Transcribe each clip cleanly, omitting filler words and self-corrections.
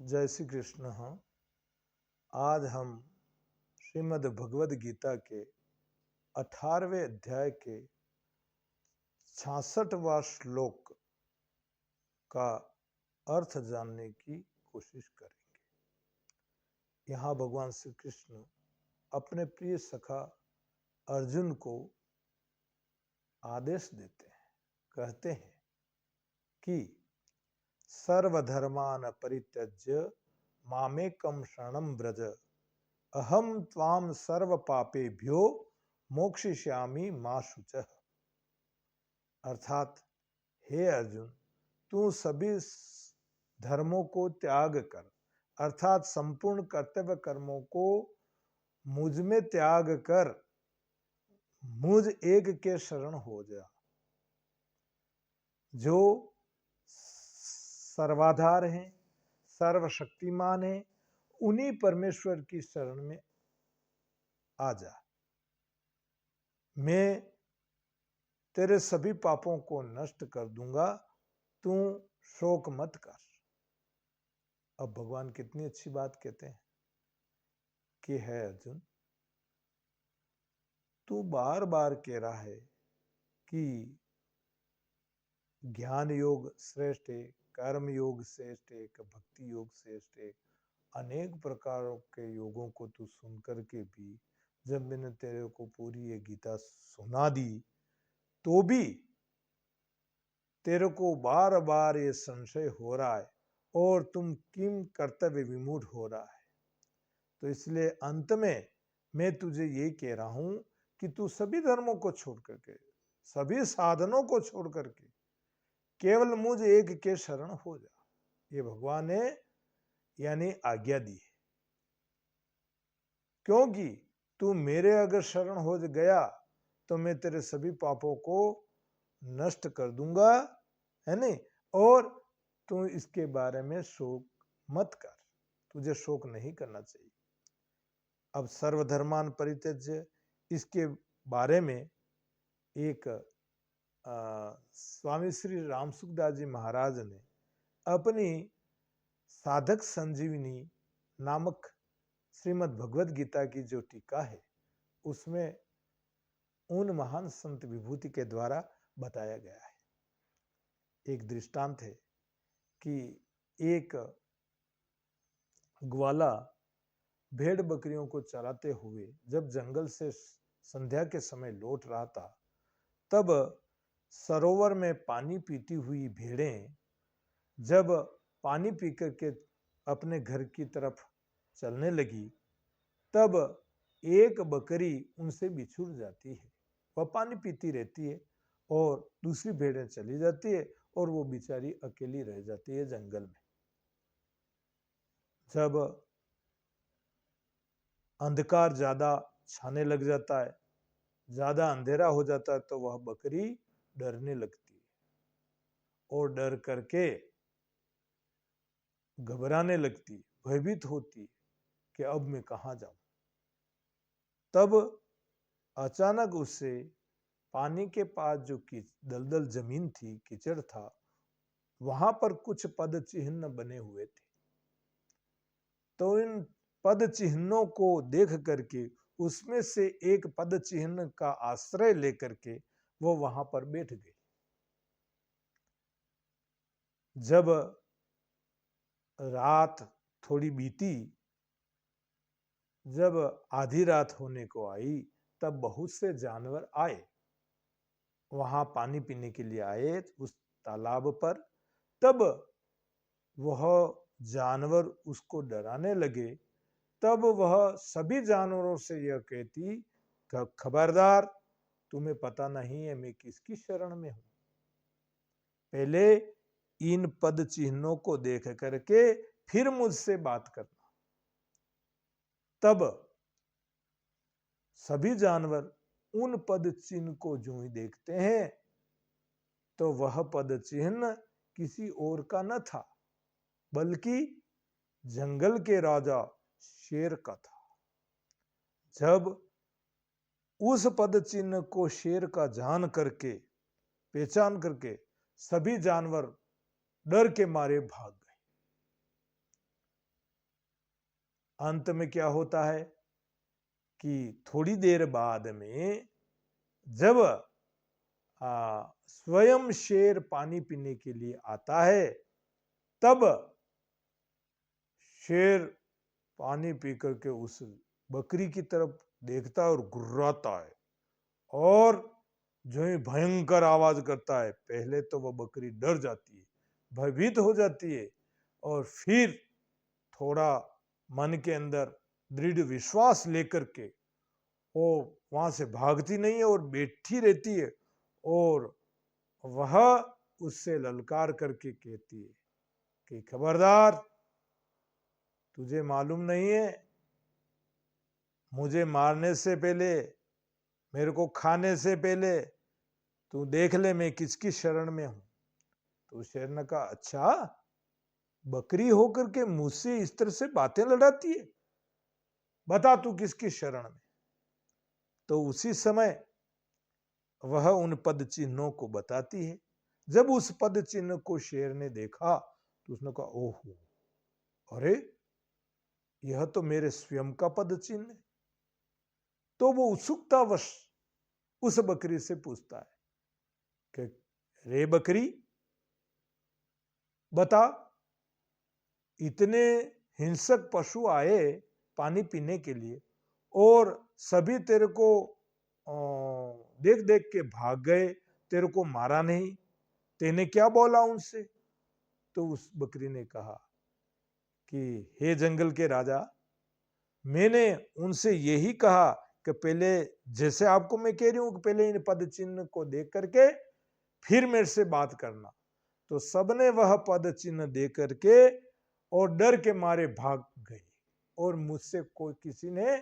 जय श्री कृष्ण। हाँ, आज हम श्रीमद् भगवद गीता के 18वें अध्याय के 66वां श्लोक का अर्थ जानने की कोशिश करेंगे। यहाँ भगवान श्री कृष्ण अपने प्रिय सखा अर्जुन को आदेश देते हैं, कहते हैं कि सर्वधर्मान परित्यज्य मामेकं शरणं व्रज, अहम त्वाम सर्व पापेभ्यो मोक्षयिष्यामि मा शुचः। अर्थात हे अर्जुन, तू सभी धर्मों को त्याग कर, अर्थात संपूर्ण कर्तव्य कर्मों को मुझ में त्याग कर मुझ एक के शरण हो जा, जो सर्वाधार हैं, सर्वशक्तिमान है। उन्हीं परमेश्वर की शरण में आ जा। मैं तेरे सभी पापों को नष्ट कर दूंगा, तू शोक मत कर। अब भगवान कितनी अच्छी बात कहते हैं कि है अर्जुन, तू बार बार कह रहा है कि ज्ञान योग श्रेष्ठ है, कर्म योग श्रेष्ठ है, भक्ति योग श्रेष्ठ है। अनेक प्रकारों के योगों को तू सुन करके भी जब मैंने तेरे को पूरी ये गीता सुना दी तो भी तेरे को बार बार ये संशय हो रहा है और तुम किम कर्तव्य विमूढ़ हो रहा है। तो इसलिए अंत में मैं तुझे ये कह रहा हूं कि तू सभी धर्मों को छोड़ करके, सभी साधनों को छोड़ करके केवल मुझ एक के शरण हो जा। ये भगवान ने यानी आज्ञा दी है, क्योंकि तू मेरे अगर शरण हो गया तो मैं तेरे सभी पापों को नष्ट कर दूंगा, है नहीं। और तू इसके बारे में शोक मत कर, तुझे शोक नहीं करना चाहिए। अब सर्वधर्मान परित्यज्य, इसके बारे में एक स्वामी श्री रामसुखदास जी महाराज ने अपनी साधक संजीवनी नामक श्रीमद् भगवद गीता की जो टीका है उसमें उन महान संत विभूति के द्वारा बताया गया है। एक दृष्टांत है कि एक ग्वाला भेड़ बकरियों को चराते हुए जब जंगल से संध्या के समय लौट रहा था, तब सरोवर में पानी पीती हुई भेड़ें जब पानी पी करके अपने घर की तरफ चलने लगी, तब एक बकरी उनसे बिछुड़ जाती है। वह पानी पीती रहती है और दूसरी भेड़ें चली जाती है और वो बेचारी अकेली रह जाती है जंगल में। जब अंधकार ज्यादा छाने लग जाता है, ज्यादा अंधेरा हो जाता है, तो वह बकरी डरने लगती है और डर करके घबराने लगती, भयभीत होती कि अब मैं कहाँ जाऊं। तब अचानक उससे पानी के पास जो दलदल जमीन थी, कीचड़ था, वहां पर कुछ पद चिन्ह बने हुए थे। तो इन पद चिन्हों को देख करके उसमें से एक पद चिन्ह का आश्रय लेकर के वो वहां पर बैठ गए। जब रात थोड़ी बीती, जब आधी रात होने को आई, तब बहुत से जानवर आए, वहां पानी पीने के लिए आए उस तालाब पर। तब वह जानवर उसको डराने लगे। तब वह सभी जानवरों से यह कहती, खबरदार, तुम्हें पता नहीं है मैं किसकी शरण में हूं। पहले इन पद चिन्हों को देख करके फिर मुझसे बात करना। तब सभी जानवर उन पद चिन्ह को जो ही देखते हैं तो वह पद चिन्ह किसी और का न था, बल्कि जंगल के राजा शेर का था। जब उस पद चिन्ह को शेर का जान करके, पहचान करके, सभी जानवर डर के मारे भाग गए। अंत में क्या होता है कि थोड़ी देर बाद में जब स्वयं शेर पानी पीने के लिए आता है, तब शेर पानी पी करके उस बकरी की तरफ देखता है और गुर्राता है, और जो ही भयंकर आवाज करता है, पहले तो वह बकरी डर जाती है, भयभीत हो जाती है, और फिर थोड़ा मन के अंदर दृढ़ विश्वास लेकर के वो वहां से भागती नहीं है और बैठी रहती है, और वह उससे ललकार करके कहती है कि खबरदार, तुझे मालूम नहीं है, मुझे मारने से पहले, मेरे को खाने से पहले तू देख ले मैं किसकी शरण में हूं। तो शेर ने कहा, अच्छा, बकरी होकर के मुझसे इस तरह से बातें लड़ाती है, बता तू किसकी शरण में। तो उसी समय वह उन पद चिन्हों को बताती है। जब उस पद चिन्ह को शेर ने देखा तो उसने कहा, ओहो, अरे यह तो मेरे स्वयं का पद चिन्ह है। तो वो उत्सुकतावश उस बकरी से पूछता है कि रे बकरी, बता, इतने हिंसक पशु आए पानी पीने के लिए और सभी तेरे को देख देख के भाग गए, तेरे को मारा नहीं, तेने क्या बोला उनसे। तो उस बकरी ने कहा कि हे जंगल के राजा, मैंने उनसे यही कहा कि पहले, जैसे आपको मैं कह रही हूं कि पहले इन पद चिन्ह को देख करके फिर मेरे से बात करना। तो सबने वह पद चिन्ह देख करके और डर के मारे भाग गए, और मुझसे कोई किसी ने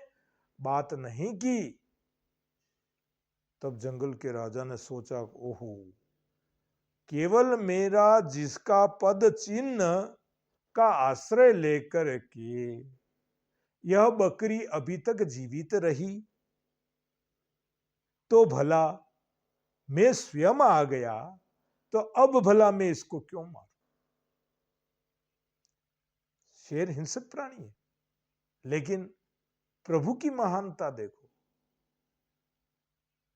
बात नहीं की। तब जंगल के राजा ने सोचा, ओहो, केवल मेरा जिसका पद चिन्ह का आश्रय लेकर के यह बकरी अभी तक जीवित रही, तो भला मैं स्वयं आ गया, तो अब भला मैं इसको क्यों मारूं। शेर हिंसक प्राणी है, लेकिन प्रभु की महानता देखो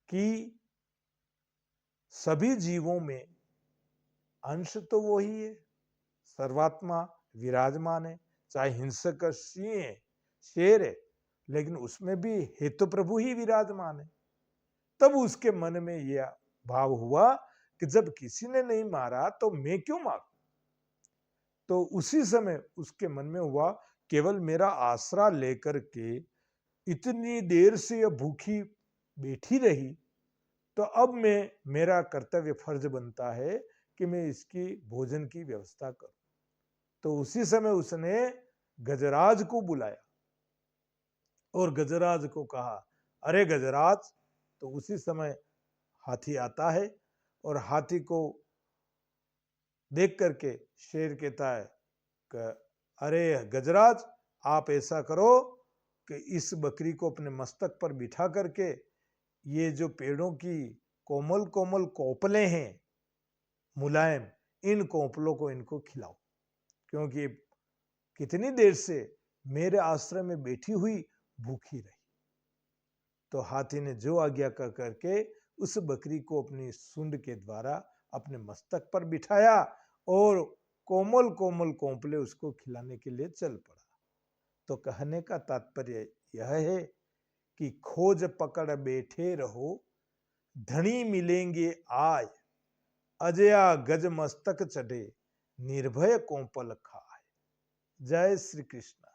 कि सभी जीवों में अंश तो वही है, सर्वात्मा विराजमान है। चाहे हिंसक सिंह है, शेर है, लेकिन उसमें भी है तो प्रभु ही विराजमान है। तब उसके मन में यह भाव हुआ कि जब किसी ने नहीं मारा तो मैं क्यों मारूं। तो उसी समय उसके मन में हुआ, केवल मेरा आसरा लेकर के इतनी देर से यह भूखी बैठी रही, तो अब मैं, मेरा कर्तव्य फर्ज बनता है कि मैं इसकी भोजन की व्यवस्था करूं। तो उसी समय उसने गजराज को बुलाया और गजराज को कहा, अरे गजराज। तो उसी समय हाथी आता है, और हाथी को देख करके शेर कहता है कि अरे गजराज, आप ऐसा करो कि इस बकरी को अपने मस्तक पर बिठा करके ये जो पेड़ों की कोमल कोमल कोपले हैं, मुलायम, इन कोपलों को इनको खिलाओ, क्योंकि कितनी देर से मेरे आश्रम में बैठी हुई भूखी रही। तो हाथी ने जो आज्ञा कर करके उस बकरी को अपनी सूंड के द्वारा अपने मस्तक पर बिठाया और कोमल कोमल कोंपले उसको खिलाने के लिए चल पड़ा। तो कहने का तात्पर्य यह है कि खोज पकड़ बैठे रहो, धनी मिलेंगे आय, अजया गज मस्तक चढ़े, निर्भय कोंपल खाए। जय श्री कृष्ण।